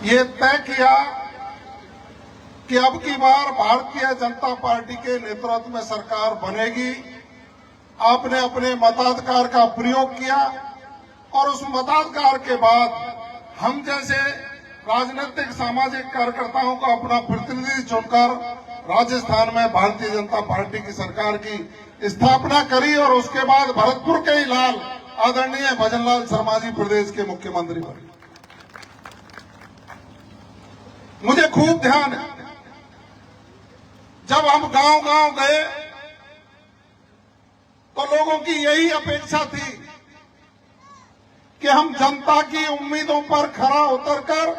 ये तय किया कि अब की बार भारतीय जनता पार्टी के नेतृत्व में सरकार बनेगी। आपने अपने मताधिकार का प्रयोग किया और उस मताधिकार के बाद हम जैसे राजनीतिक सामाजिक कार्यकर्ताओं को अपना प्रतिनिधि चुनकर राजस्थान में भारतीय जनता पार्टी की सरकार की स्थापना करी और उसके बाद भरतपुर के ही लाल आदरणीय भजनलाल शर्मा जी प्रदेश के मुख्यमंत्री बने। मुझे खूब ध्यान है, जब हम गांव-गांव गए तो लोगों की यही अपेक्षा थी कि हम जनता की उम्मीदों पर खरा उतरकर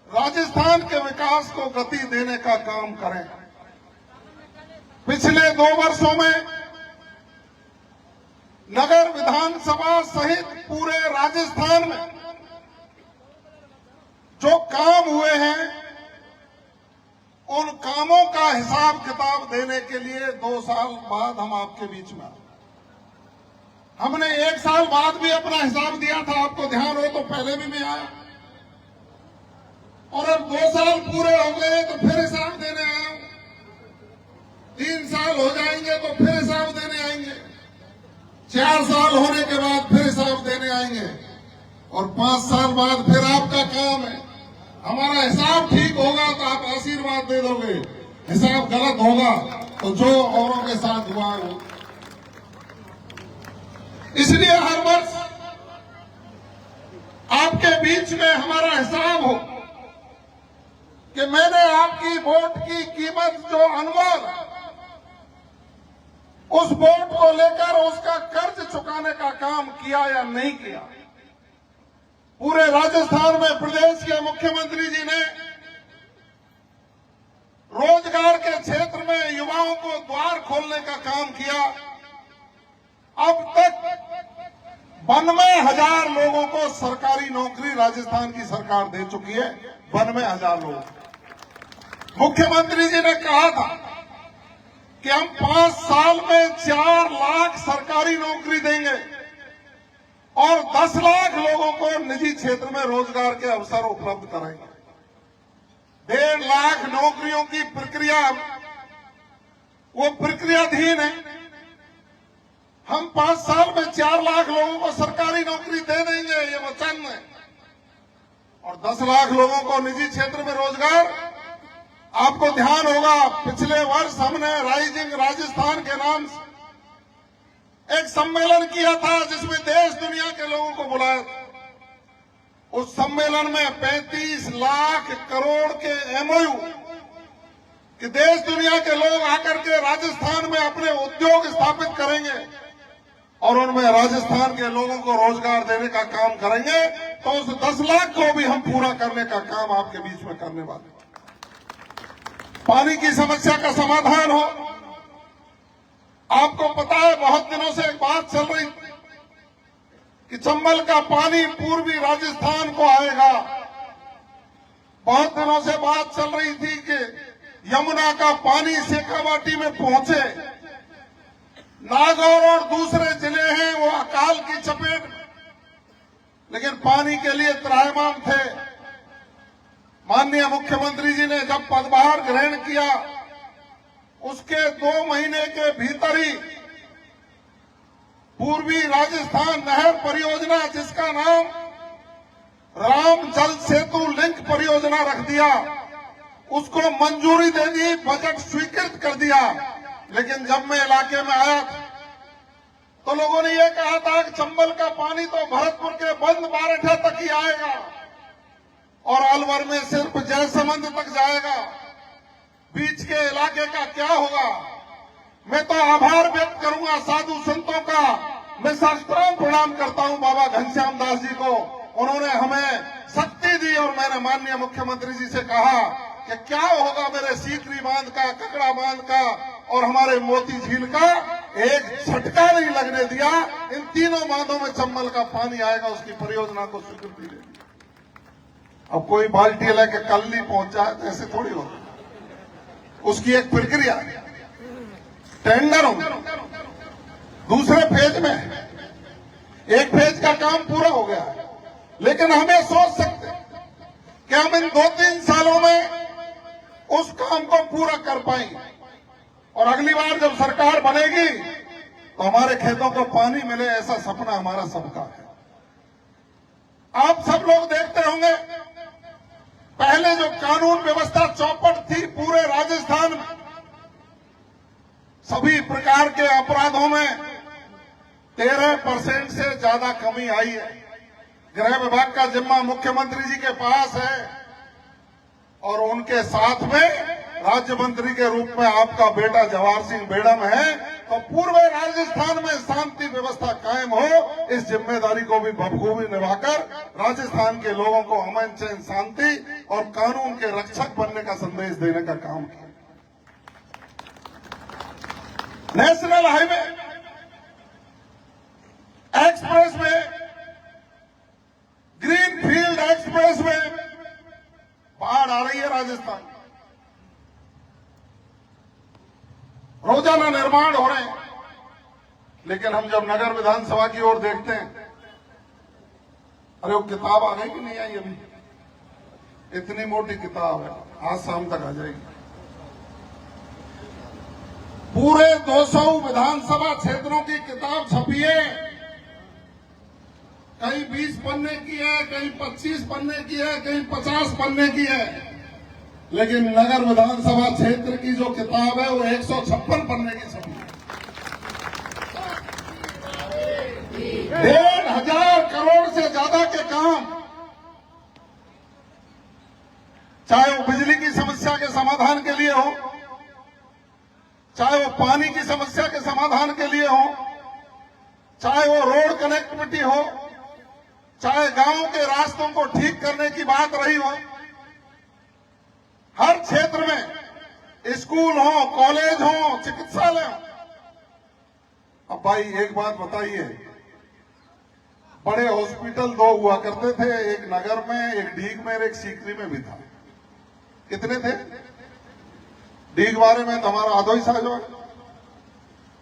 राजस्थान के विकास को गति देने का काम करें। पिछले 2 वर्षों में नगर विधानसभा सहित पूरे राजस्थान में जो काम हुए हैं, उन कामों का हिसाब किताब देने के लिए 2 साल बाद हम आपके बीच में आए। हमने 1 साल बाद भी अपना हिसाब दिया था, आपको ध्यान हो तो पहले भी मैं आया, और अब 2 साल पूरे हो गए तो फिर हिसाब देने आया हूं। 3 साल हो जाएंगे तो फिर हिसाब देने आएंगे, 4 साल होने के बाद फिर हिसाब देने आएंगे, और 5 साल बाद फिर आपका काम है। हमारा हिसाब ठीक होगा तो आप आशीर्वाद दे दोगे, हिसाब गलत होगा तो जो औरों के साथ हुआ है। इसलिए हर वर्ष आपके बीच में हमारा हिसाब हो कि मैंने आपकी वोट की कीमत जो अनमोल है, उस वोट को लेकर उसका कर्ज चुकाने का काम किया या नहीं किया। पूरे राजस्थान में प्रदेश के मुख्यमंत्री जी ने रोजगार के क्षेत्र में युवाओं को द्वार खोलने का काम किया। अब तक 92,000 लोगों को सरकारी नौकरी राजस्थान की सरकार दे चुकी है। 92,000 लोग। मुख्यमंत्री जी ने कहा था कि हम 5 साल में 4 लाख सरकारी नौकरी देंगे और 10 लाख लोगों को निजी क्षेत्र में रोजगार के अवसर उपलब्ध कराएंगे। 1.5 लाख नौकरियों की प्रक्रिया, वो प्रक्रियाधीन है। हम 5 साल में 4 लाख लोगों को सरकारी नौकरी दे देंगे, ये वचन है, और 10 लाख लोगों को निजी क्षेत्र में रोजगार। आपको ध्यान होगा, पिछले वर्ष हमने राइजिंग राजस्थान के नाम से एक सम्मेलन किया था जिसमें देश दुनिया के लोगों को बुलाया था। उस सम्मेलन में 35 लाख करोड़ के एमओयू कि देश दुनिया के लोग आकर के राजस्थान में अपने उद्योग स्थापित करेंगे और उनमें राजस्थान के लोगों को रोजगार देने का काम करेंगे। तो उस 10 लाख को भी हम पूरा करने का काम आपके बीच में करने वाले। पानी की समस्या का समाधान हो। आपको पता है, बहुत दिनों से एक बात चल रही थी कि चंबल का पानी पूर्वी राजस्थान को आएगा। बहुत दिनों से बात चल रही थी कि यमुना का पानी शेखावाटी में पहुंचे। नागौर और दूसरे जिले हैं वो अकाल की चपेट में, लेकिन पानी के लिए त्राहिमाम थे। माननीय मुख्यमंत्री जी ने जब पदभार ग्रहण किया, उसके 2 महीने के भीतर ही पूर्वी राजस्थान नहर परियोजना, जिसका नाम राम जल सेतु लिंक परियोजना रख दिया, उसको मंजूरी दे दी, बजट स्वीकृत कर दिया। लेकिन जब मैं इलाके में आया था तो लोगों ने यह कहा था कि चंबल का पानी तो भरतपुर के बंद बारठा तक ही आएगा और अलवर में सिर्फ जयसमंद तक जाएगा, बीच के इलाके का क्या होगा। मैं तो आभार व्यक्त करूंगा साधु संतों का। मैं शास्त्रांग प्रणाम करता हूं बाबा घनश्याम दास जी को। उन्होंने हमें शक्ति दी और मैंने माननीय मुख्यमंत्री जी से कहा कि क्या होगा मेरे सीकरी बांध का, ककड़ा बांध का और हमारे मोती झील का। एक झटका नहीं लगने दिया। इन तीनों बांधों में चंबल का पानी आएगा, उसकी परियोजना को स्वीकृति दे दी। अब कोई बाल्टी लेके कल नहीं पहुंचा है, ऐसे थोड़ी होगा। उसकी एक प्रक्रिया, टेंडर हो, दूसरे फेज में, एक फेज का काम पूरा हो गया। लेकिन हमें सोच सकते कि हम इन 2-3 सालों में उस काम को पूरा कर पाएंगे और अगली बार जब सरकार बनेगी तो हमारे खेतों को पानी मिले, ऐसा सपना हमारा सबका है। आप सब लोग देखते होंगे, पहले जो कानून व्यवस्था चौपट थी पूरे राजस्थान में, सभी प्रकार के अपराधों में 13% से ज्यादा कमी आई है। गृह विभाग का जिम्मा मुख्यमंत्री जी के पास है और उनके साथ में राज्य मंत्री के रूप में आपका बेटा जवाहर सिंह बेड़म है। तो पूर्व राजस्थान में शांति व्यवस्था कायम हो, इस जिम्मेदारी को भी बखूबी निभाकर राजस्थान के लोगों को अमन चैन शांति और कानून के रक्षक बनने का संदेश देने का काम किया। नेशनल हाईवे एक्सप्रेस में, ग्रीन फील्ड एक्सप्रेस में बाढ़ आ रही है राजस्थान। रोजाना निर्माण हो रहे हैं, लेकिन हम जब नगर विधानसभा की ओर देखते हैं, अरे वो किताब आ गई कि नहीं आई अभी? इतनी मोटी किताब है, आज शाम तक आ जाएगी। पूरे 200 विधानसभा क्षेत्रों की किताब छपी है, कहीं 20 पन्ने की है, कहीं 25 पन्ने की है, कहीं 50 पन्ने की है, लेकिन नगर विधानसभा क्षेत्र की जो किताब है वो 156 पन्ने की छपी है। 1,500 करोड़ से ज्यादा के काम, चाहे वो बिजली की समस्या के समाधान के लिए हो, चाहे वो पानी की समस्या के समाधान के लिए हो, चाहे वो रोड कनेक्टिविटी हो, चाहे गांव के रास्तों को ठीक करने की बात रही हो, हर क्षेत्र में स्कूल हो, कॉलेज हो, चिकित्सालय हो। अब भाई एक बात बताइए, बड़े हॉस्पिटल 2 हुआ करते थे, एक नगर में, एक डीग में, एक सीकरी में भी था। कितने थे? डीग बारे में तो हमारा आधोई साझो है,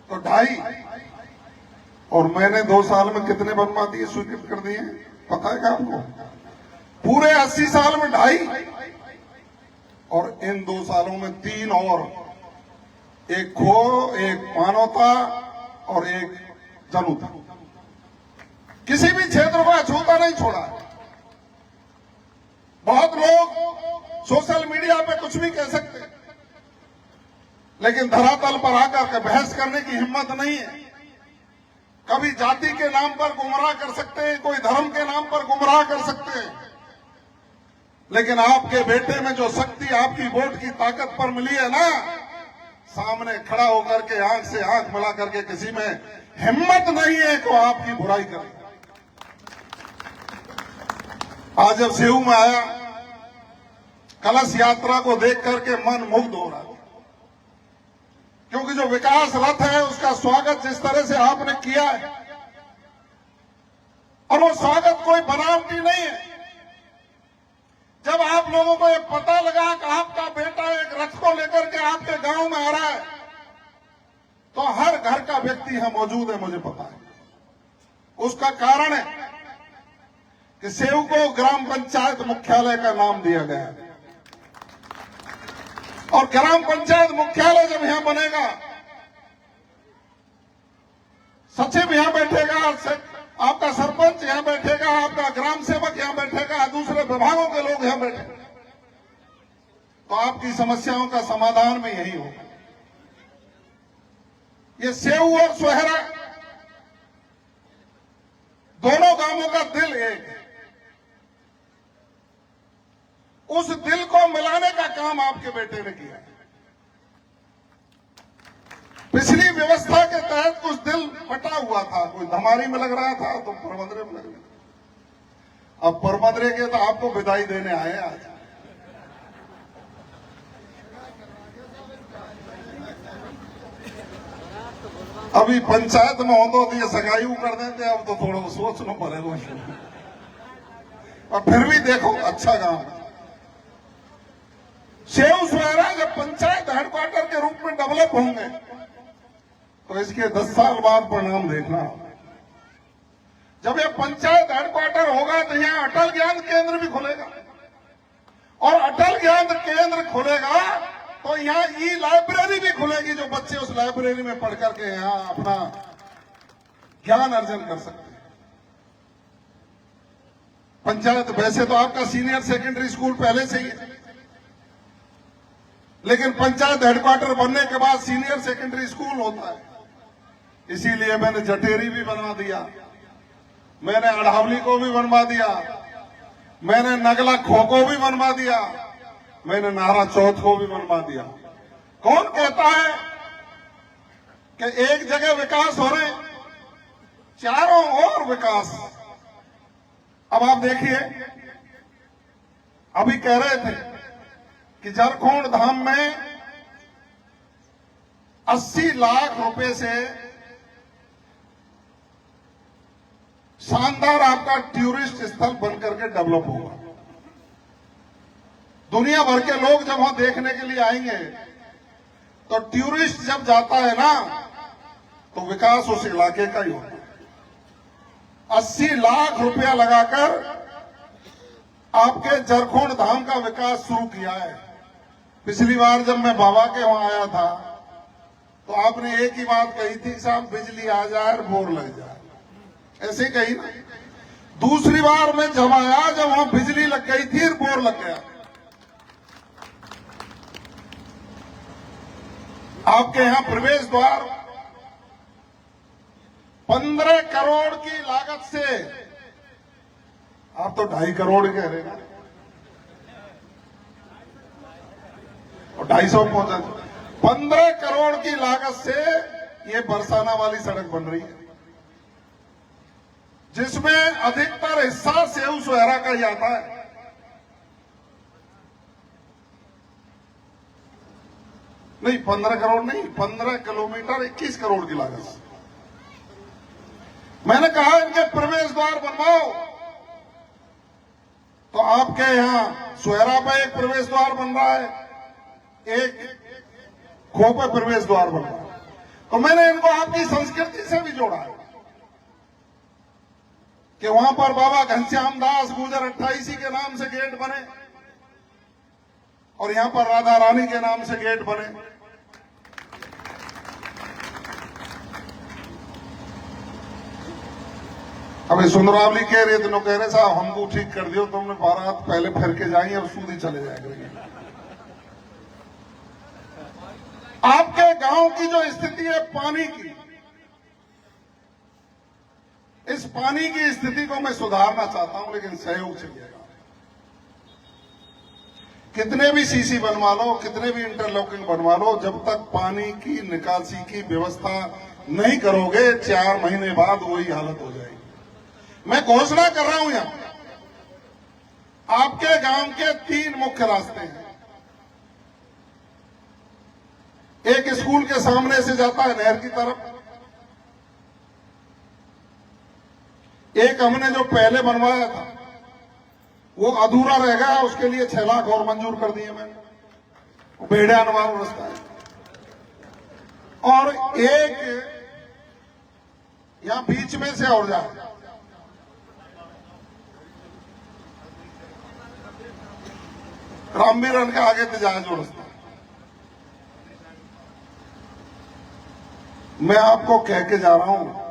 तो 2.5, और मैंने 2 साल में कितने बनवा दिए, स्वीकृत कर दिए, पता है क्या आपको? पूरे 80 साल में 2.5, और इन 2 सालों में 3 और, एक खो, एक मानवता और एक जनुता। किसी भी क्षेत्र को अछूता नहीं छोड़ा। बहुत लोग सोशल मीडिया पे कुछ भी कह सकते हैं, लेकिन धरातल पर आकर के बहस करने की हिम्मत नहीं है। कभी जाति के नाम पर गुमराह कर सकते हैं, कोई धर्म के नाम पर गुमराह कर सकते हैं, लेकिन आपके बेटे में जो शक्ति आपकी वोट की ताकत पर मिली है ना, सामने खड़ा होकर के आंख से आंख मिला करके किसी में हिम्मत नहीं है कि आपकी बुराई करे। आज जब सेऊ में आया, कलश यात्रा को देख करके मन मुग्ध हो रहा है, क्योंकि जो विकास रथ है उसका स्वागत जिस तरह से आपने किया है, और वो स्वागत कोई बनावटी नहीं है। जब आप लोगों को ये पता लगा कि आपका बेटा एक रथ को लेकर के आपके गांव में आ रहा है, तो हर घर का व्यक्ति यहां मौजूद है, मुझे पता है। उसका कारण है कि सेऊ को ग्राम पंचायत मुख्यालय का नाम दिया गया है, और ग्राम पंचायत मुख्यालय जब यहां बनेगा, सचिव यहां बैठेगा, आपका सरपंच यहां बैठेगा, आपका ग्राम सेवक यहां बैठेगा, दूसरे विभागों के लोग यहां बैठेंगे, तो आपकी समस्याओं का समाधान में यही होगा। ये सेऊ और सोहरा दोनों गांवों का दिल एक है। उस दिल को मिलाने का काम आपके बेटे ने किया है। पिछली व्यवस्था के तहत कुछ दिल फटा हुआ था, कोई धमारी में लग रहा था तो परमंदरे में लग रहा था। अब परमंदरे के तो आपको विदाई देने आए आज। अभी पंचायत में होता तो ये सगाई कर देते, अब तो थोड़ा सोचना पड़ेगा। और फिर भी देखो, अच्छा गांव सेऊ सोहरा जब पंचायत हेडक्वार्टर के रूप में डेवलप होंगे तो इसके 10 साल बाद परिणाम देखना। जब ये पंचायत हेडक्वार्टर होगा तो यहाँ अटल ज्ञान केंद्र भी खुलेगा। और अटल ज्ञान केंद्र खुलेगा तो यहाँ ई लाइब्रेरी भी खुलेगी, जो बच्चे उस लाइब्रेरी में पढ़ करके यहाँ अपना ज्ञान अर्जन कर सकते हैं। पंचायत वैसे तो आपका सीनियर सेकेंडरी स्कूल पहले से ही है, लेकिन पंचायत हेडक्वार्टर बनने के बाद सीनियर सेकेंडरी स्कूल होता है। इसीलिए मैंने जटेरी भी बनवा दिया, मैंने अढ़ावली को भी बनवा दिया, मैंने नगला खो को भी बनवा दिया, मैंने नारा चौथ को भी बनवा दिया। कौन कहता है कि एक जगह विकास हो रहे, चारों ओर विकास। अब आप देखिए, अभी कह रहे थे कि झारखंड धाम में 80 लाख रुपए से शानदार आपका टूरिस्ट स्थल बनकर के डेवलप होगा। दुनिया भर के लोग जब वहां देखने के लिए आएंगे, तो टूरिस्ट जब जाता है ना, तो विकास उस इलाके का ही होता है। 80 लाख रुपया लगाकर आपके झारखंड धाम का विकास शुरू किया है। पिछली बार जब मैं बाबा के वहां आया था, तो आपने एक ही बात कही थी, साहब बिजली आ जाए और बोर लग जाए, ऐसे ही कही ना। दूसरी बार मैं जब आया, जब वहां बिजली लग गई थी और बोर लग गया। आपके यहां प्रवेश द्वार 15 करोड़ की लागत से, आप तो 2.5 करोड़ कह रहे हैं और 250 पहुंचा। 15 करोड़ की लागत से ये बरसाना वाली सड़क बन रही है, जिसमें अधिकतर हिस्सा सेऊ सोहरा का ही आता है। नहीं 15 करोड़ नहीं, 15 किलोमीटर 21 करोड़ की लागत से। मैंने कहा इनके प्रवेश द्वार बनवाओ, तो आपके यहां सोहरा पे एक प्रवेश द्वार बन रहा है, एक खो पे प्रवेश द्वार बन रहा है। तो मैंने इनको आपकी संस्कृति से भी जोड़ा है कि वहां पर बाबा घनश्याम दास गुर्जर 28 के नाम से गेट बने और यहां पर राधा रानी के नाम से गेट बने। अभी सुंदरावली कह रहे थे, कह रहे साहब हमको ठीक कर दियो, तुमने बारात पहले फिर के जाएंगे और सूदी चले जाया करेंगे। आपके गांव की जो स्थिति है पानी की, इस पानी की स्थिति को मैं सुधारना चाहता हूं, लेकिन सहयोग चाहिएगा। कितने भी सीसी बनवा लो, कितने भी इंटरलॉकिंग बनवा लो, जब तक पानी की निकासी की व्यवस्था नहीं करोगे, 4 महीने बाद वही हालत हो जाएगी। मैं घोषणा कर रहा हूं, यहां आपके गांव के 3 मुख्य रास्ते हैं। एक स्कूल के सामने से जाता है नहर की तरफ, एक हमने जो पहले बनवाया था वो अधूरा रह गया, उसके लिए 6 लाख और मंजूर कर दिए मैंने, वो बेड़ियान वाला रास्ता है। और एक यहां बीच में से और जाए, रामबीरन का आगे से जाए जो रास्ता। मैं आपको कह के जा रहा हूं,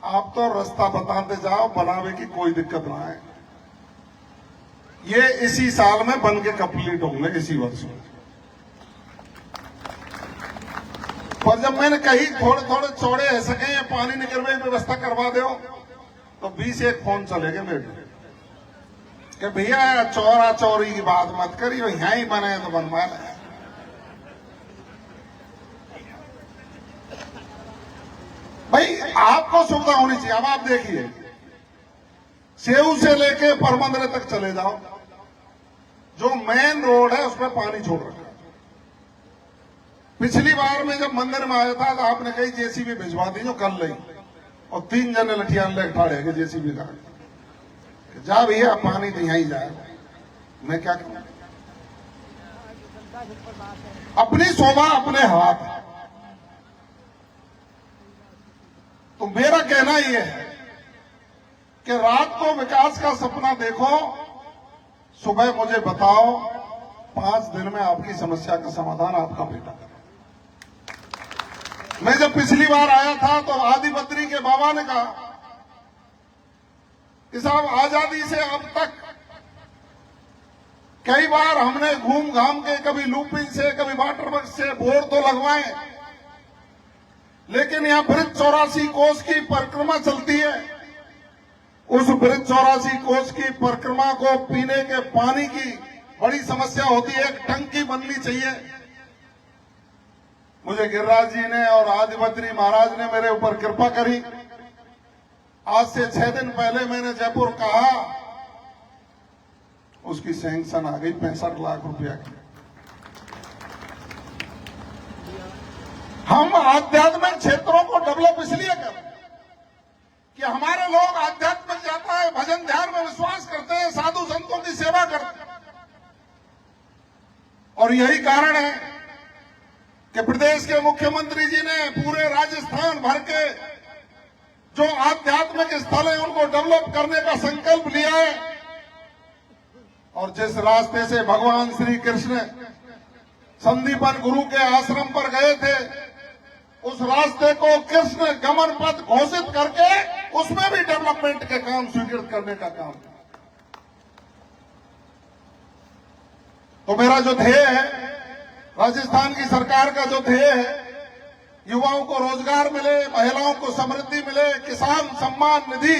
आप तो रास्ता बताते जाओ, बनावे की कोई दिक्कत ना है। ये इसी साल में बन के कंप्लीट होंगे, इसी वर्ष में। पर जब मैंने कही थोड़े थोड़े चौड़े है सके, पानी निकलने की व्यवस्था करवा दो, तो 20 एक फोन चलेगे मेरे कि भैया चौरा चौरी की बात मत करिए, यहां ही बने तो बनवा लें। भाई आपको सुविधा होनी चाहिए। अब आप देखिए, सेऊ से लेके परमंदरे तक चले जाओ, जो मेन रोड है उसमें पानी छोड़ रखा है। पिछली बार में जब मंदिर में आया था, तो आपने कही जेसीबी भिजवा दी, जो कल नहीं, और 3 जने लठियान ले ठाड़े के जेसीबी का, जा भैया पानी तो यहीं जाए। मैं क्या कहूं, अपनी शोभा अपने हाथ। तो मेरा कहना यह है कि रात को विकास का सपना देखो, सुबह मुझे बताओ, 5 दिन में आपकी समस्या का समाधान आपका बेटा करे। मैं जब पिछली बार आया था तो आदि बद्री के बाबा ने कहा कि साहब आजादी से अब तक कई बार हमने घूम घाम के कभी लूपिंग से कभी वाटर वर्क से बोर तो लगवाए, लेकिन यहां ब्रिज 84 कोस की परिक्रमा चलती है। उस ब्रिज 84 कोस की परिक्रमा को पीने के पानी की बड़ी समस्या होती है, एक टंकी बननी चाहिए। मुझे गिरिराज जी ने और आदि बद्री महाराज ने मेरे ऊपर कृपा करी। आज से 6 दिन पहले मैंने जयपुर कहा, उसकी सैंक्शन आ गई 65 लाख रुपया की। हम आध्यात्मिक क्षेत्रों को डेवलप इसलिए कर कि हमारे लोग आध्यात्म में जाता है, भजन ध्यान में विश्वास करते हैं, साधु संतों की सेवा करते हैं। और यही कारण है कि प्रदेश के मुख्यमंत्री जी ने पूरे राजस्थान भर के जो आध्यात्मिक स्थल है उनको डेवलप करने का संकल्प लिया है। और जिस रास्ते से भगवान श्री कृष्ण संदीपन गुरु के आश्रम पर गए थे, उस रास्ते को कृष्ण गमन पथ घोषित करके उसमें भी डेवलपमेंट के काम स्वीकृत करने का काम। तो मेरा जो ध्येय है, राजस्थान की सरकार का जो ध्येय है, युवाओं को रोजगार मिले, महिलाओं को समृद्धि मिले, किसान सम्मान निधि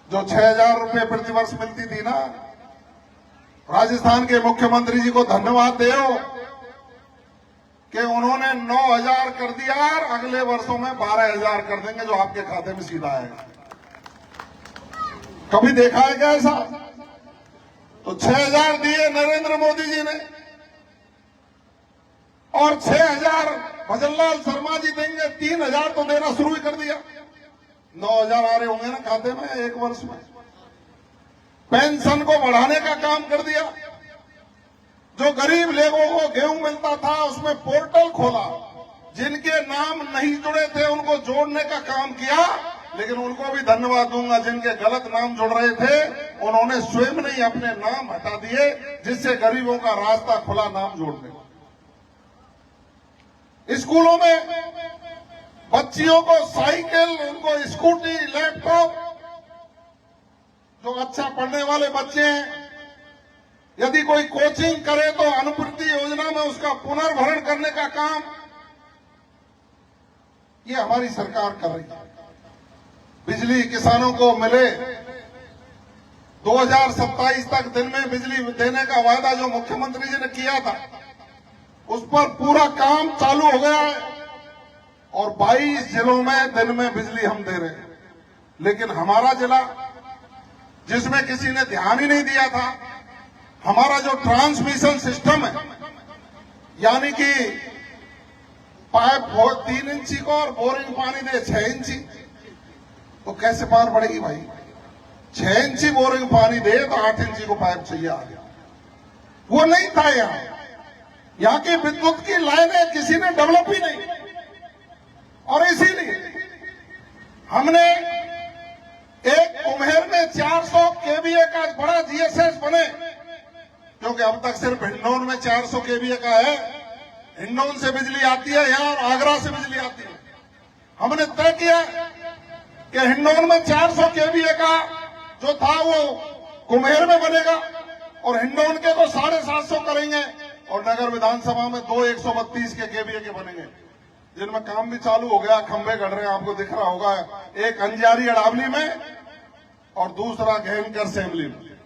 जो 6,000 रुपये प्रतिवर्ष मिलती थी ना, राजस्थान के मुख्यमंत्री जी को धन्यवाद दो कि उन्होंने 9,000 कर दिया और अगले वर्षों में 12,000 कर देंगे, जो आपके खाते में सीधा आएगा। कभी देखा है क्या ऐसा? तो 6,000 दिए नरेंद्र मोदी जी ने और 6,000 भजनलाल शर्मा जी देंगे, 3,000 तो देना शुरू ही कर दिया। 9,000 आ रहे होंगे ना खाते में एक वर्ष में। पेंशन को बढ़ाने का काम कर दिया। जो गरीब लोगों को गेहूं मिलता था उसमें पोर्टल खोला, जिनके नाम नहीं जुड़े थे उनको जोड़ने का काम किया। लेकिन उनको भी धन्यवाद दूंगा, जिनके गलत नाम जुड़ रहे थे उन्होंने स्वयं नहीं अपने नाम हटा दिए, जिससे गरीबों का रास्ता खुला नाम जोड़ने का। स्कूलों में बच्चियों को साइकिल, उनको स्कूटी, लैपटॉप, जो अच्छा पढ़ने वाले बच्चे हैं यदि कोई कोचिंग करे तो अनुवृत्ति योजना में उसका पुनर्भरण करने का काम ये हमारी सरकार कर रही है। बिजली किसानों को मिले, 2027 तक दिन में बिजली देने का वायदा जो मुख्यमंत्री जी ने किया था उस पर पूरा काम चालू हो गया है और 22 जिलों में दिन में बिजली हम दे रहे हैं। लेकिन हमारा जिला, जिसमें किसी ने ध्यान ही नहीं दिया था, हमारा जो ट्रांसमिशन सिस्टम है, यानी कि पाइप 3 इंची को और बोरिंग पानी दे 6 इंची, तो कैसे पार पड़ेगी भाई? 6 इंची बोरिंग पानी दे तो 8 इंची को पाइप चाहिए आ गया। वो नहीं था यहाँ की विद्युत की लाइनें किसी ने डेवलप ही नहीं। और इसीलिए हमने एक कुम्हेर में 400 केवीए का बड़ा जीएसएस बने, क्योंकि अब तक सिर्फ हिंडौन में 400 केवीए का है। हिंडौन से बिजली आती है यहाँ और आगरा से बिजली आती है। हमने तय किया कि हिंडौन में 400 केवीए का जो था वो कुम्हेर में बनेगा और हिंडौन के तो 750 करेंगे और नगर विधानसभा में 2 132 के केवीए के बनेंगे, जिनमें काम भी चालू हो गया। खंभे गढ़ रहे हैं, आपको दिख रहा होगा, एक अंजारी अड़ावली में और दूसरा गहनकर सेमली में।